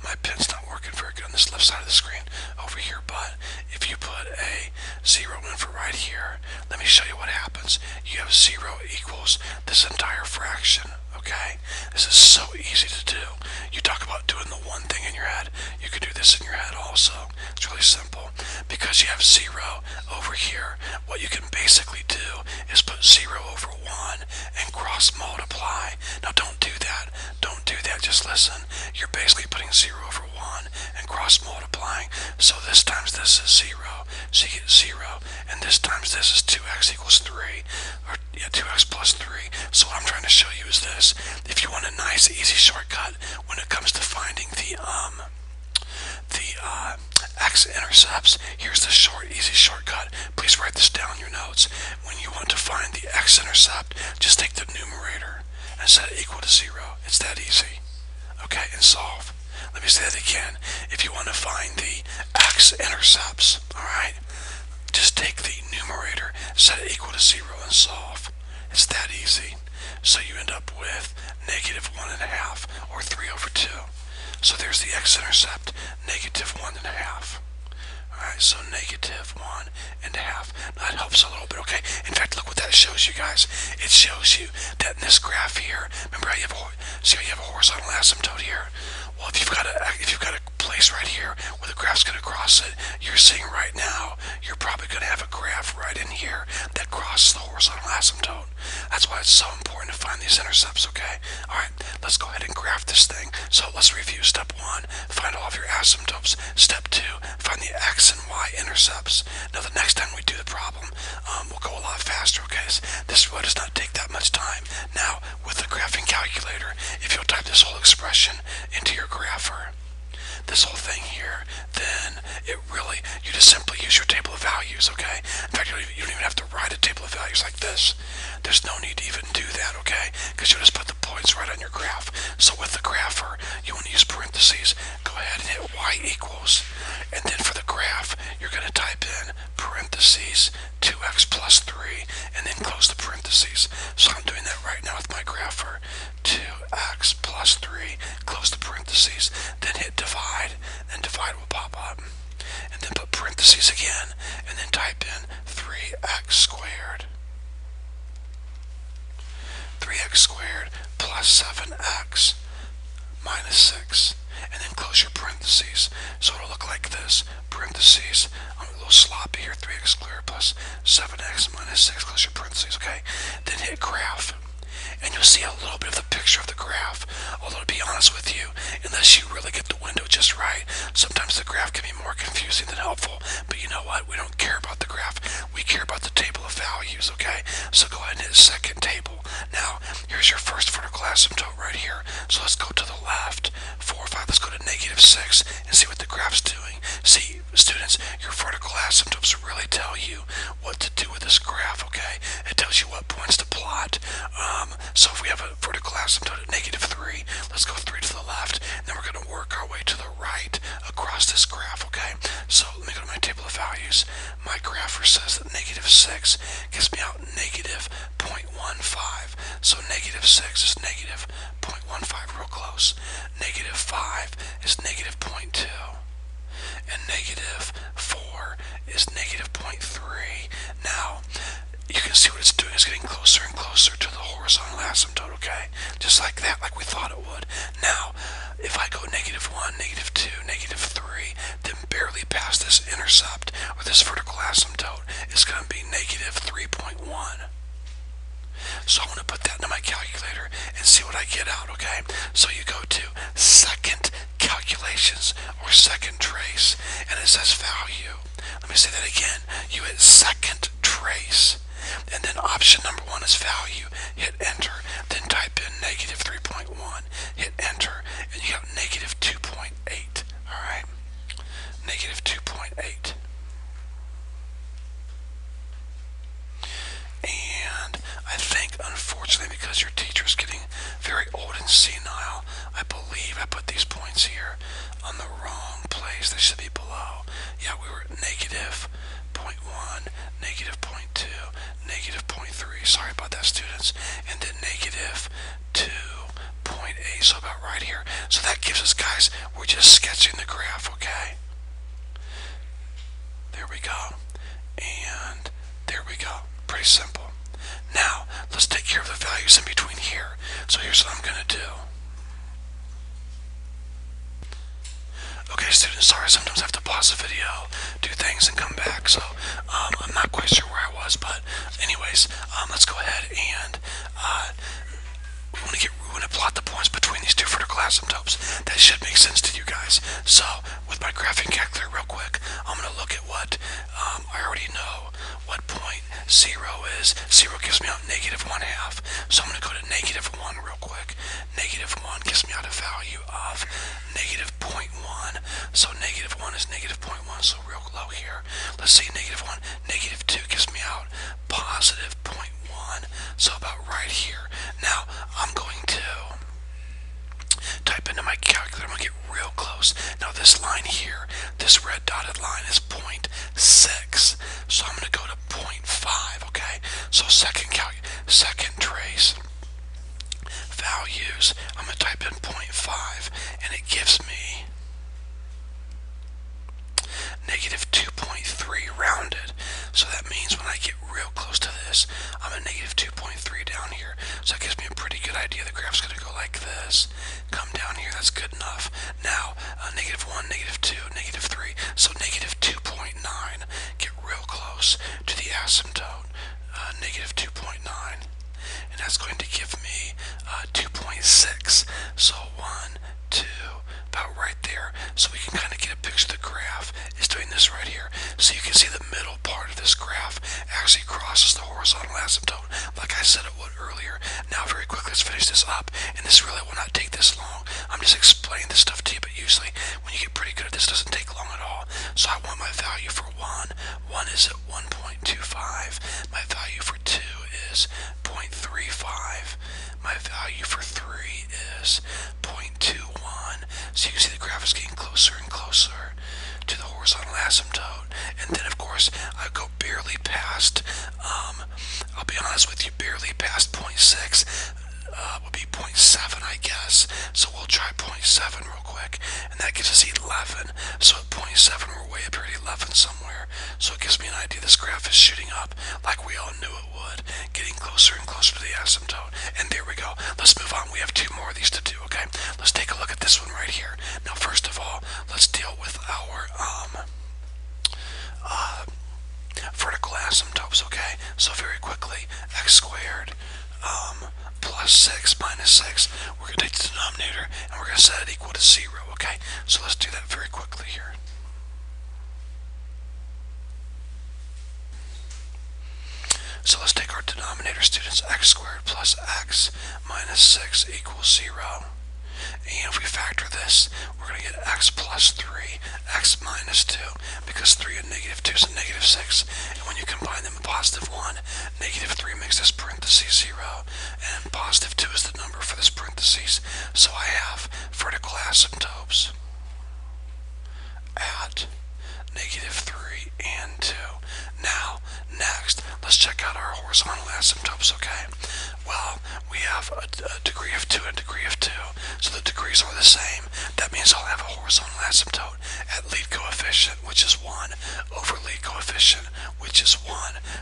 my pen's not working very good on this left side of the screen over here, but if you put a 0 in for right here, let me show you what happens. You have 0 equals this entire fraction, okay? This is so easy to do. You talk about doing the one thing in your head, you could do this in your head also. It's really simple. Because you have 0 over here, what you can basically do is put 0 over 1 and cross multiply. Now don't do that. Don't do that. Just listen. You're basically putting 0 over 1 and cross multiplying. So this times this is 0. So you get 0. And this times this is 2x equals 3. Or yeah, 2x plus 3. So what I'm trying to show you is this. If you want a nice, easy shortcut when it comes to finding the x-intercepts, here's the short, easy shortcut. Please write this down in your notes. When you want to find the x-intercept, just take the numerator and set it equal to 0. It's that easy. Okay, and solve. Let me say that again. If you want to find the x-intercepts, alright, just take the numerator, set it equal to 0, and solve. It's that easy. So you end end up with -1.5, or 3/2. So there's the x-intercept, -1.5. Alright, so -1.5. Now that helps a little bit, okay? In fact, look what that shows you guys. It shows you that in this graph here, remember how you have a horizontal asymptote here? Well, if you've got a place right here where the graph's going to cross it, you're seeing right now, you're probably going to have a graph right in here that crosses the horizontal asymptote. That's why it's so important to find these intercepts, okay? Alright, let's go ahead and graph this thing. So let's review. Step 1, find all of your asymptotes. Step 2, find the x and y intercepts. Now the next time we do the problem, we'll go a lot faster, okay? This really does not take that much time. Now, with the graphing calculator, if you'll type this whole expression into your grapher, this whole thing here, then you just simply use your table of values, okay? In fact, you don't even have to write a table of values like this. There's no need to even do that, okay? Because you'll just put the points right on your graph. So with the grapher, you want to use parentheses. Go ahead and hit y equals. And then for the graph, you're going to type in parentheses 2x plus 3, and then close the parentheses. So I'm doing that right now with my grapher. 2x plus 3, close the parentheses, then hit divide, and divide will pop up. And then put parentheses again, and then type in 3x squared. 3x squared plus 7x minus 6. And then close your parentheses. So it'll look like this. Parentheses, I'm a little sloppy here, 3x squared plus 7x minus 6. Close your parentheses, okay? Then hit graph. And you'll see a little bit of the picture of the graph. Although, to be honest with you, unless you really get the window just right, sometimes the graph can be more confusing than helpful. But you know what? We don't care about the graph. We care about the table of values, okay? So go ahead and hit second table. Now, here's your first vertical asymptote right here. So let's go to the left. 4, 5, let's go to -6 and see what the graph's doing. See, students, your vertical asymptotes really tell you what to do with this graph, okay? It tells you what points to plot. So if we have a vertical asymptote at -3, let's go 3 to the left, and then we're going to work our way to the right across this graph, okay? So let me go to my table of values. My grapher says that -6 gives me out -0.15. So -6 is -0.15, real close. -5 is -0.2. And -4 is -0.3. Now, you can see what it's doing. It's getting closer and closer to the horizontal asymptote, okay? Just like that, like we thought it would. Now, if I go -1, -2, -3, then barely past this intercept, or this vertical asymptote, it's going to be -3.1. So I want to put that into my calculator and see what I get out, okay? So you go to second calculations, or second trace, and it says value. Let me say that again. You hit second trace, and then option number 1 is value. Hit enter, then type in -3.1. Hit enter, and you have -2.8. Alright? -2.8. And I think, unfortunately, because your teacher's getting very old and senile, I believe I put these points here on the wrong place. They should be below. Yeah, we were at -0.1, -0.2, -0.3. Sorry about that, students. And then -2.8, so about right here. So that gives us, guys, we're just sketching the graph, okay? There we go. And there we go. Pretty simple. Now, let's take care of the values in between here. So here's what I'm going to do. Okay, students, sorry, sometimes I have to pause the video, do things, and come back. So I'm not quite sure where I was, but anyways, let's go ahead and we want to plot the points between these two vertical asymptotes. That should make sense to you guys. So with my graphing calculator, real quick, I'm going to look at what I already know what point 0 is. 0 gives me out -1/2. So I'm going to go to -1 real quick. -1 gives me out a value of -0.1. So -1 is -0.1, so real low here. Let's see, -1. -2 gives me out +0.1. So about right here. Now, I'm going to type into my calculator. I'm going to get real close. Now, this line here, this red dotted line is 0.6. So I'm going to go to 0.5, okay? So second trace. use, I'm going to type in 0.5, and it gives me negative 2.3 rounded. So that means when I get real close to this, I'm at negative 2.3 down here. So that gives me a pretty good idea the graph's going to go like this. Come down here, that's good enough. Now, negative 1, negative 2, negative 3, so negative 2.9. Get real close to the asymptote, negative 2.9. And that's going to give me 2.6. So 1, 2, about right there. So we can kind of get a picture of the graph. It's doing this right here. So you can see the middle part of this graph actually crosses the horizontal asymptote, like I said it would earlier. Now, very quickly, let's finish this up. And this really will not take this long. I'm just explaining this stuff to you, but usually when you get pretty good at this, it doesn't take long at all. So I want my value for 1. 1 is at 1.25. My value for 2 is 0.35. My value for 3 is 0.21. So you can see the graph is getting closer and closer to the horizontal asymptote. And then, of course, I go barely past, I'll be honest with you, barely past 0.6. Would be 0.7, I guess. So we'll try 0.7 real quick, and that gives us 11. So at 0.7, we're way up here at 11 somewhere. So it gives me an idea this graph is shooting up like we all knew it would, getting closer and closer to the asymptote. And there we go. Let's move on. We have 2 more of these to do, okay? Let's take a look at this one right here. Now, first of all, let's deal with our vertical asymptotes, okay? So very quickly, x squared plus 6 minus 6. We're going to take the denominator and we're going to set it equal to 0, okay? So let's do that very quickly here. So let's take our denominator, students. X squared plus x minus 6 equals 0. And if we factor this, we're going to get x plus 3, x minus 2, because 3 and negative 2 is negative 6. And when you combine them, positive 1, negative 3 makes this parentheses 0, and positive 2 is the number for this parentheses. So I have vertical asymptotes at negative 3 and 2. Now, next, let's check out our horizontal asymptotes, okay? Well, we have a degree of 2 and a degree of 2, so the degrees are the same. That means I'll have a horizontal asymptote at lead coefficient, which is 1, over lead coefficient, which is 1.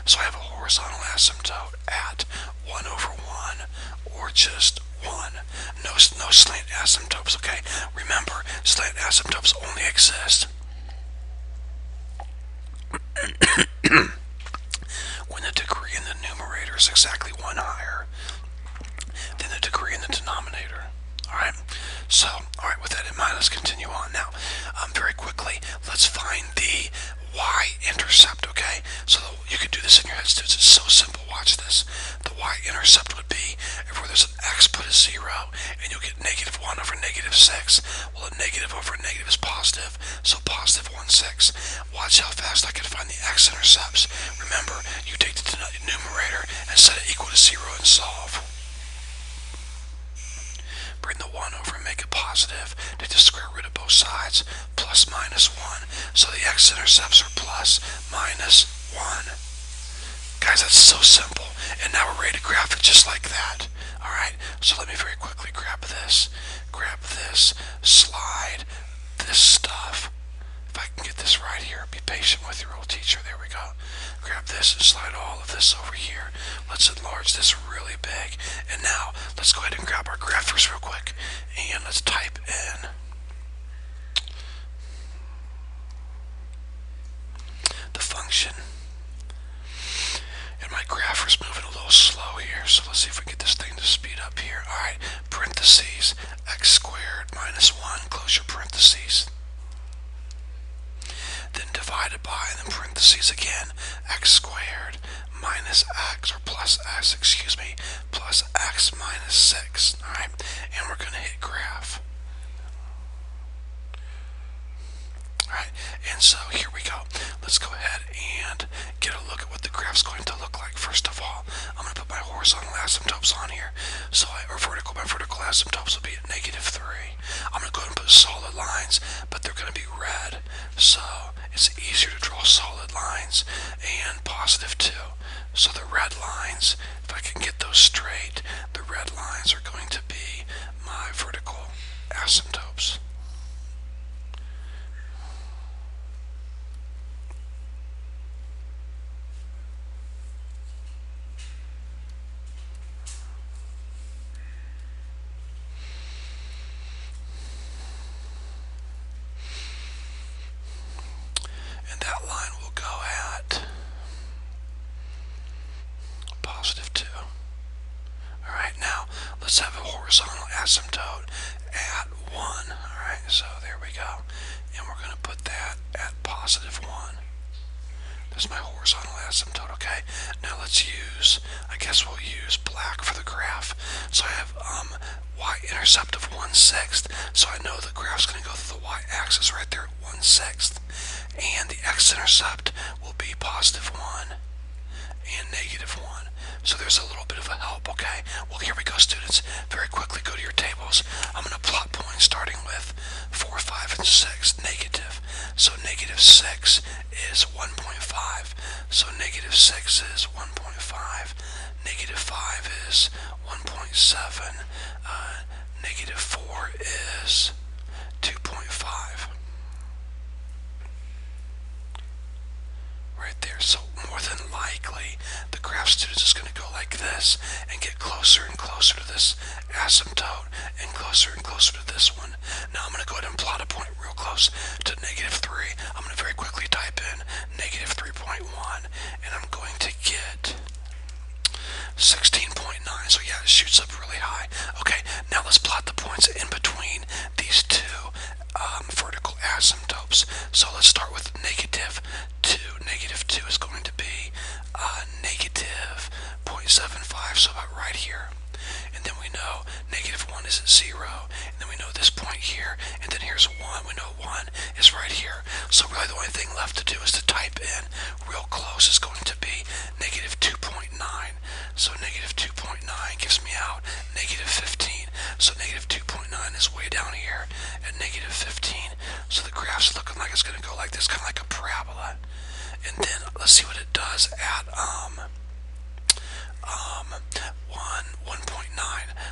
So I have a horizontal asymptote at 1 over 1, or just 1. No slant asymptotes, okay? Remember, slant asymptotes only exist when the degree in the numerator is exactly 1 higher than the degree in the denominator. Alright? So, alright, with that in mind, let's continue on. Now, very quickly, let's find the y-intercept, okay? So you could do this in your head, students. It's so simple. Watch this. The y-intercept would be, everywhere there's an x, put a 0, and you'll get negative 1 over negative 6. Well, a negative over a negative is positive, so positive 1, 6. Watch how fast I can find the x-intercepts. Remember, you take the numerator and set it equal to 0 and solve. Bring the 1 over and make it positive. Take the square root of both sides. Plus minus 1. So the x-intercepts are plus minus 1. Guys, that's so simple. And now we're ready to graph it just like that. Alright, so let me very quickly grab this. Grab this. Slide this stuff. If I can get this right here, be patient with your old teacher. There we go. Grab this and slide all of this over here. Let's enlarge this really big. And now, let's go ahead and grab our graphers real quick. And let's type in the function. And my grapher's moving a little slow here, so let's see if we can get this thing to speed up here. Alright, parentheses, x squared minus 1, close your parentheses. Then divided by, and then parentheses again, x squared minus x, or plus x, excuse me, plus x minus 6. Alright, and we're going to hit graph. Alright, and so here we go. Let's go ahead and get a look at what the graph's going to look like. First of all, I'm going to put my horizontal asymptotes on here. So my vertical asymptotes will be at negative 3. I'm going to go ahead and put solid lines, but they're going to be red. So it's easier to draw solid lines, and positive 2. So the red lines, if I can get those straight, the red lines are going to be asymptote at 1. Alright, so there we go. And we're going to put that at positive 1. That's my horizontal asymptote, okay? Now let's use, I guess we'll use black for the graph. So I have y-intercept of 1/6. So I know the graph's going to go through the y-axis right there at 1/6. And the x-intercept will be positive 1 and negative 1. So there's a little bit of a help, okay? Well, here we go, students. Very quickly go to your tables. I'm going to plot points starting with 4, 5, and 6, negative. So negative 6 is 1.5. So negative 6 is 1.5. Negative 5 is 1.7. Negative 4 is 2.5. Right there. So more than likely, the graph, students, is going to go like this and get closer and closer to this asymptote and closer to this one. Now I'm going to go ahead and plot a point real close to negative 3. I'm going to very quickly type in negative 3.1, and I'm going to get 16.9. So yeah, it shoots up really high. Okay, now let's plot the points in between these two vertical asymptotes. So let's start with negative 2. Negative 2 is going to be negative 0.75, so about right here. And then we know negative 1 is at 0. And then we know this point here. And then here's 1. We know 1 is right here. So really the only thing left to do is to type in real close is going to be negative 2.9. So negative 2.9 gives me out negative 15. So negative 2.9 is way down here at negative 15. So the graph's looking like it's going to go like this, kind of like a parabola. And then let's see what it does at 1.9.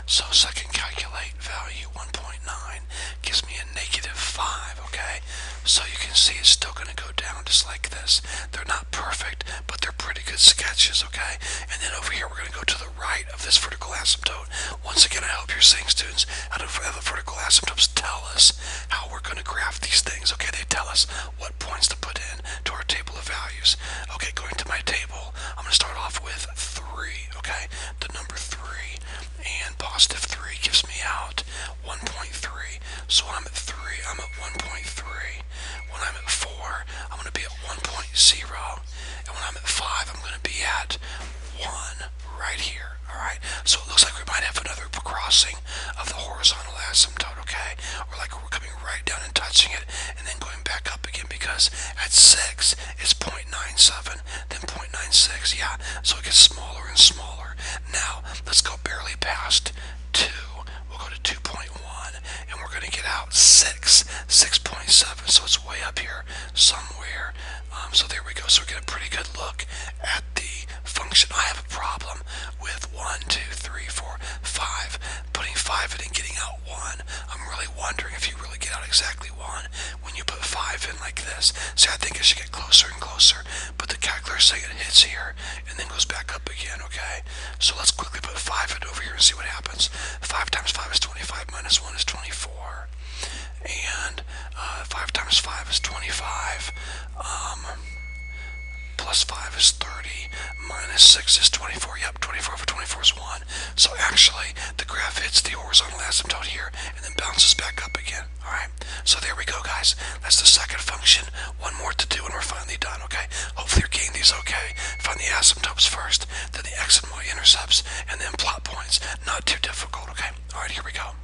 So second calculate value 1.9 gives me a negative 5, okay? So you can see it's still going to go down just like this. They're not perfect, but they're pretty good sketches, okay? And then over here we're going to go to the right of this vertical asymptote. Once again, I hope you're seeing, students, how the vertical asymptotes tell us how we're going to graph these things, okay? They tell us what points to put in to our table of values. Okay, going to my table, I'm going to start off with 3, okay? The number 3 and positive 3 gives me out 1.3. So when I'm at 3, I'm at 1.3. When I'm at 4, I'm going to be at 1.0. And when I'm at 5, I'm going to be at 1 right here. Alright, so it looks like we might have another crossing of the horizontal asymptote, okay? Or like we're coming right down and touching it and then going back up again, because at 6 it's 0.97, then 0.96, yeah, so it gets smaller and smaller. Now, let's go barely past 2. We'll go to 2.1, and we're going to get out 6.7, so it's way up here somewhere. So there we go. So we get a pretty good look at the function. I have a problem with 1, 2, 3, 4, 5. Putting 5 in and getting out 1. I'm really wondering if you really get out exactly 1 when you put 5 in like this. See, I think I should get closer and closer, but the calculator saying it hits here and then goes back up again, okay? So let's quickly put 5 in over here and see what happens. 5 times 5 is 25, minus 1 is 24. And 5 times 5 is 25. Plus 5 is 30. Minus 6 is 24. Yep, 24 over 24 is 1. So actually, the graph hits the horizontal asymptote here and then bounces back up again. Alright, so there we go, guys. That's the second function. One more to do and we're finally done, okay? Hopefully you're getting these okay. Find the asymptotes first, then the x and y intercepts, and then plot points. Not too difficult, okay? Alright, here we go.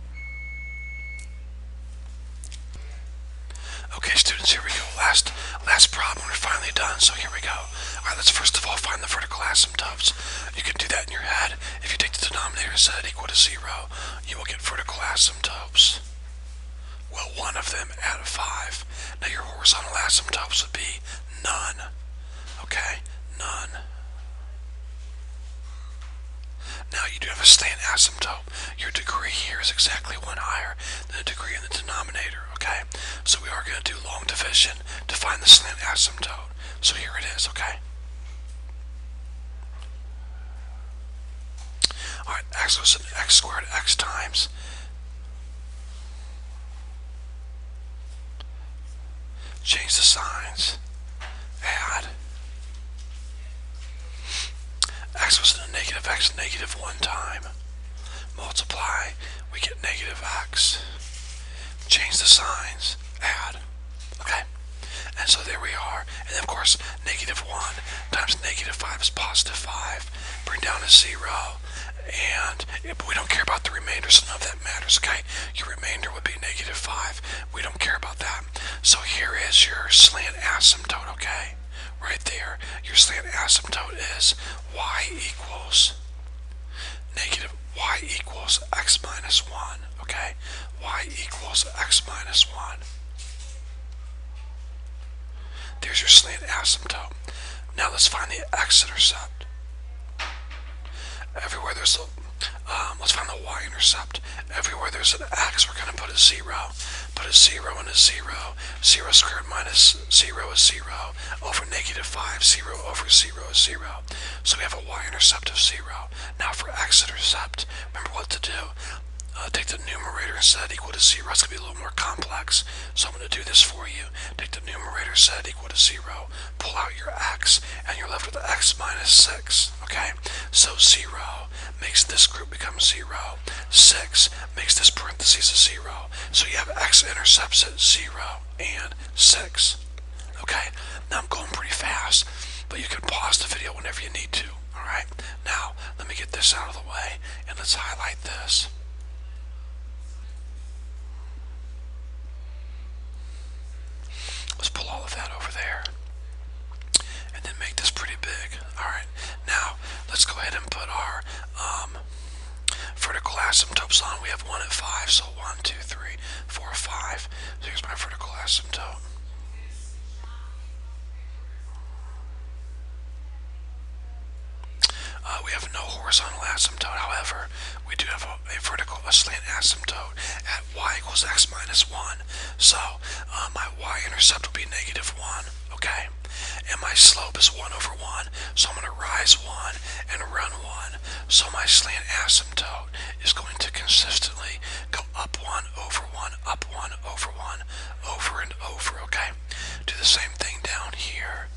Okay, students, here we go. Last problem. We're finally done, so here we go. Alright, let's first of all find the vertical asymptotes. You can do that in your head. If you take the denominator and set it equal to 0, you will get vertical asymptotes. Well, one of them out of 5. Now your horizontal asymptotes would be none. Okay? None. Now you do have a slant asymptote. Your degree here is exactly 1 higher than the degree in the denominator, okay? So we are going to do long division to find the slant asymptote. So here it is, okay? Alright, x goes to x squared, x times. Change the signs. Add. X was a negative x, negative 1 time. Multiply we get negative x. Change the signs, add. Okay? And so there we are. And then of course, negative 1 times negative 5 is positive 5. Bring down to 0. And but we don't care about the remainder, so none of that matters, okay? Your remainder would be negative 5. We don't care about that. So here is your slant asymptote, okay? Right there. Your slant asymptote is y equals x minus 1, okay? Y equals x minus 1. There's your slant asymptote. Now let's find the x-intercept. Everywhere there's let's find the y-intercept. Everywhere there's an x, we're going to put a 0. Put a 0 and a 0. 0 squared minus 0 is 0. Over negative 5, 0 over 0 is 0. So we have a y-intercept of 0. Now for x-intercept, remember what to do. Take the numerator and set it equal to 0. It's going to be a little more complex. So I'm going to do this for you. Take the numerator, set it equal to 0. Pull out your x, and you're left with x minus 6. Okay? So 0 makes this group become 0. 6 makes this parentheses a 0. So you have x-intercepts at 0 and 6. Okay? Now I'm going pretty fast, but you can pause the video whenever you need to. Alright? Now, let me get this out of the way, and let's highlight this. Let's pull all of that over there. And then make this pretty big. Alright, now let's go ahead and put our vertical asymptotes on. We have 1 at 5, so 1, 2, 3, 4, 5. So here's my vertical asymptote. We have no horizontal asymptote. However, we do have a slant asymptote at y equals x minus 1. So my y-intercept will be negative 1, okay? And my slope is 1 over 1, so I'm going to rise 1 and run 1. So my slant asymptote is going to consistently go up 1 over 1, up 1 over 1, over and over, okay? Do the same thing down here.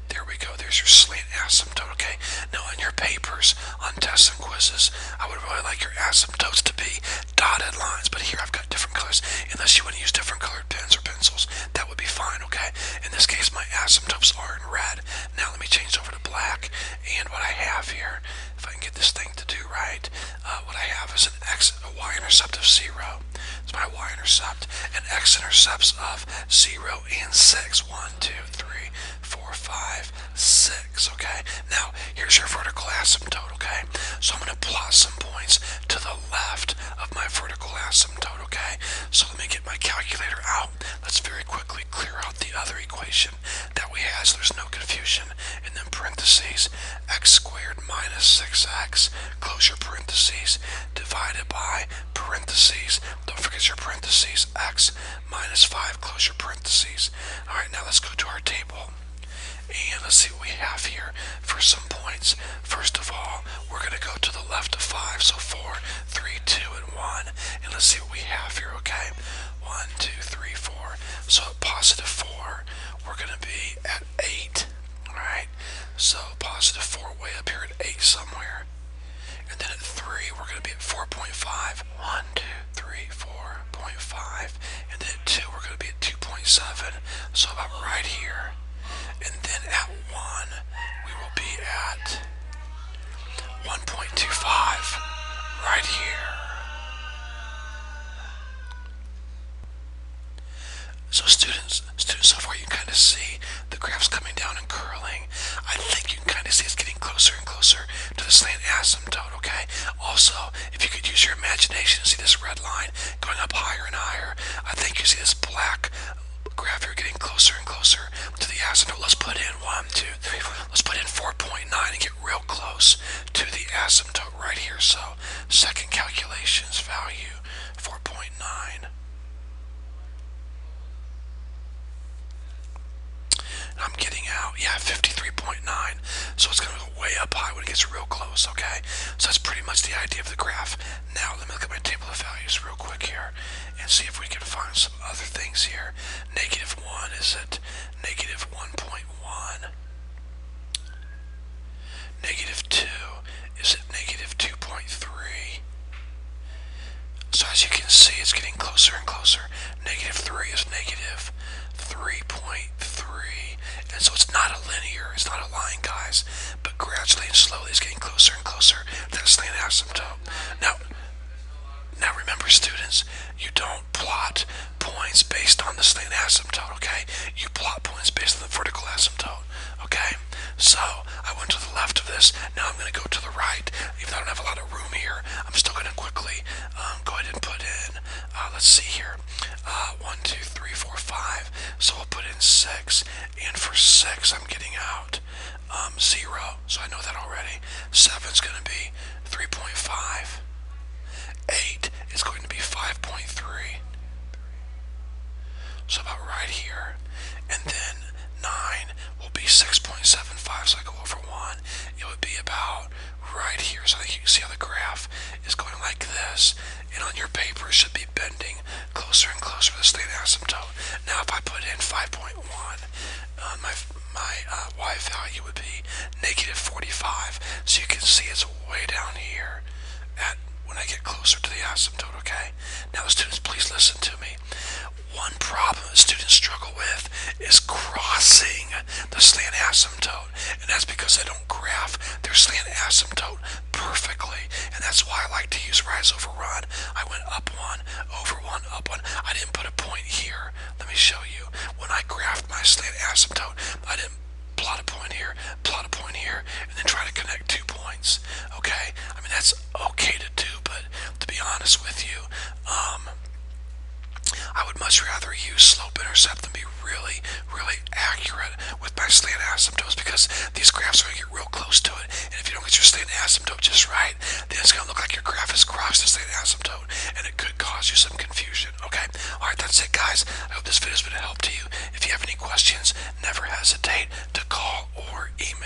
There we go. There's your slant asymptote, okay? Now, on your papers, on tests and quizzes, I would really like your asymptotes to be dotted lines, but here I've got different colors. Unless you want to use different colored pens or pencils, that would be fine, okay? In this case, my asymptotes are in red. Now, let me change over to black, and what I have here, if I can get this thing to do right, what I have is a y-intercept of 0. It's my y-intercept, and x-intercepts of 0 and 6. 1, 2, 3, 4, 5, 6, okay? Now, here's your vertical asymptote, okay? So I'm going to plot some points to the left of my vertical asymptote, okay? So let me get my calculator out. Let's very quickly clear out the other equation that we had so there's no confusion. And then parentheses, x squared minus 6x, close your parentheses, divided by parentheses, don't forget your parentheses, x minus 5, close your parentheses. Alright, now let's go to our table. And let's see what we have here for some points. First of all, we're going to go to the left of 5, so 4, 3, 2, and 1. And let's see what we have here, okay? 1, 2, 3, 4. So at positive 4, we're going to be at 8. Alright? So positive 4 way up here at 8 somewhere. And then at 3, we're going to be at 4.5. 1, 2, 3, 4.5. And then at 2, we're going to be at 2.7. So about right here. And then at 1, we will be at 1.25, right here. So students, so far you can kind of see the graphs coming down and curling. I think you can kind of see it's getting closer and closer to the slant asymptote, okay? Also, if you could use your imagination and see this red line going up higher and higher, I think you see this black graph here getting closer and closer to the asymptote. Let's put in 1, 2, 3, 4. Let's put in 4.9 and get real close to the asymptote right here. So second calculations value 4.9. I'm getting out, yeah, 53.9. So it's going to go way up high when it gets real close, okay? So that's pretty much the idea of the graph. Now let me look at my table of values real quick here and see if we can find some other things here. Negative 1 is at negative 1.1. see it's getting closer and closer. Negative 3 is negative 3.3. And so it's not a linear, it's not a line, guys, but gradually and slowly it's getting closer and closer to the slant asymptote. Now remember, students, you don't plot points based on the slant asymptote, okay? You plot points based on the vertical asymptote, okay? So I went to the left of this. Now I'm going to go to the right. Even though I don't have a lot of room here, I'm still going to quickly go ahead and put in, let's see here, 1, 2, 3, 4, 5. So I'll put in 6, and for 6 I'm getting out 0. So I know that already. 7 is going to be 3.5. 8 is going to be 5.3. So about right here. And then 9 will be 6.75. So I go over 1. It would be about right here. So I think you can see how the graph is going like this. And on your paper it should be bending closer and closer to the slant asymptote. Now if I put in 5.1, my y value would be negative 45. So you can see it's way down here at when I get closer to the asymptote, okay? Now, students, please listen to me. One problem that students struggle with is crossing the slant asymptote, and that's because they don't graph their slant asymptote perfectly, and that's why I like to use rise over run. I went up 1, over 1, up 1. I didn't put a point here. Let me show you. When I graphed my slant asymptote, I didn't plot a point here, plot a point here, and then try to connect 2 points. Okay? I mean, that's okay to do, but to be honest with you, I would much rather use slope intercept than be really, really accurate with my slant asymptotes, because these graphs are going to get real close to it, and if you don't get your slant asymptote just right, then it's going to look like your graph has crossed the slant asymptote, and it could cause you some confusion. Okay? Alright, that's it, guys. I hope this video has been a help to you. If you have any questions, never hesitate to call or email.